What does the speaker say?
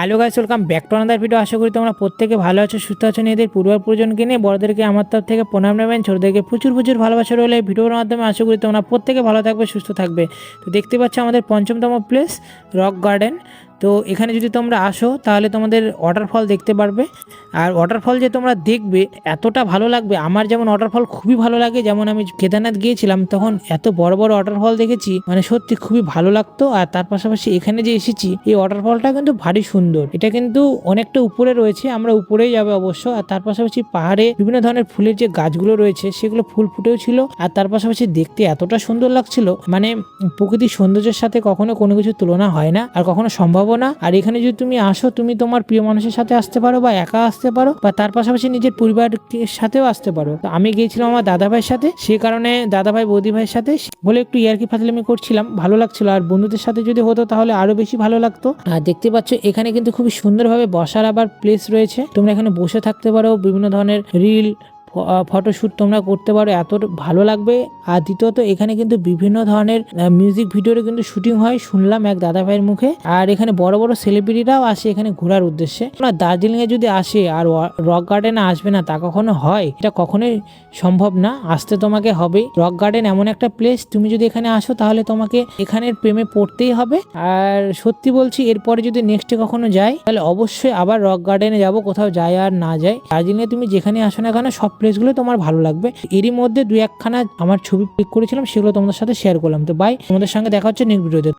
Hello guys, welcome back to another video. আশা করি তোমরা প্রত্যেকে ভালো আছো, সুস্থ আছো। নিজেদের পরিজনকে নিয়ে বড়দেরকে আমার তরফ থেকে প্রণাম নেবেন, ছোটদেরকে প্রচুর প্রচুর ভালোবাসা রইলে এই ভিডিওর মাধ্যমে আশা করি তোমরা প্রত্যেকে ভালো থাকবে, সুস্থ থাকবে। তো দেখতে পাচ্ছ আমাদের পঞ্চমতম প্লেস রক গার্ডেন। তো এখানে যদি তোমরা আসো তাহলে তোমাদের ওয়াটারফল দেখতে পারবে। আর ওয়াটারফল যে তোমরা দেখবে এতটা ভালো লাগবে, আমার যেমন ওয়াটারফল খুবই ভালো লাগে। যেমন আমি কেদারনাথ গিয়েছিলাম তখন এত বড় বড় ওয়াটারফল দেখেছি, মানে সত্যি খুবই ভালো লাগতো। আর তার পাশাপাশি এখানে যে এসেছি, এই ওয়াটারফলটা কিন্তু ভারী সুন্দর। এটা কিন্তু অনেকটা উপরে রয়েছে, আমরা উপরেই যাবে অবশ্য। আর তার পাশাপাশি পাহাড়ে বিভিন্ন ধরনের ফুলের যে গাছগুলো রয়েছে সেগুলো ফুল ফুটেও ছিল। আর তার পাশাপাশি দেখতে এতটা সুন্দর লাগছিল, মানে প্রকৃতির সৌন্দর্যের সাথে কখনো কোনো কিছু তুলনা হয় না আর কখনো সম্ভব না। আর এখানে যদি তুমি আসো, তুমি তোমার প্রিয় মানুষের সাথে আসতে পারো বা একা আসতে পারো, বা তার পাশাপাশি নিজের পরিবারের সাথেও আসতে পারো। তো আমি গিয়েছিলাম আমার দাদা ভাইয়ের সাথে, সে কারণে দাদা ভাই বৌদি ভাইয়ের সাথে বলে একটু ইয়ার্কি ফাজলামি করছিলাম, ভালো লাগছিল। আর বন্ধুদের সাথে যদি হতো তাহলে আরো বেশি ভালো লাগতো। আর দেখতে পাচ্ছ এখানে কিন্তু খুবই সুন্দরভাবে বসার আবার প্লেস রয়েছে, তোমরা এখানে বসে থাকতে পারো, বিভিন্ন ধরনের রিল ফটোশ্যুট তোমরা করতে পারো, এত ভালো লাগবে। আর দ্বিতীয়ত এখানে কিন্তু বিভিন্ন ধরনের মিউজিক ভিডিওর কিন্তু শুটিং হয় শুনলাম এক দাদা ভাইয়ের মুখে। আর এখানে বড় বড় সেলিব্রিটিরাও আসে এখানে ঘোরার উদ্দেশ্যে। দার্জিলিং এ যদি আসে আর রক গার্ডেনে আসবে না তা কখনো হয়? এটা কখনোই সম্ভব না, আসতে তোমাকে হবেই। রক গার্ডেন এমন একটা প্লেস, তুমি যদি এখানে আসো তাহলে তোমাকে এখানের প্রেমে পড়তেই হবে। আর সত্যি বলছি, এরপরে যদি নেক্সটে কখনো যাই তাহলে অবশ্যই আবার রক গার্ডেনে যাব, কোথাও যাই আর না যাই। দার্জিলিং এ তুমি যেখানে আসো না কেন সব প্লেসগুলো তোমার ভালো লাগবে। এরই মধ্যে দুই একখানা আমার ছবি ক্লিক করেছিলাম, সেগুলো তোমাদের সাথে শেয়ার করলাম। তো বাই, তোমাদের সঙ্গে দেখা হচ্ছে নেক্সট ভিডিওতে।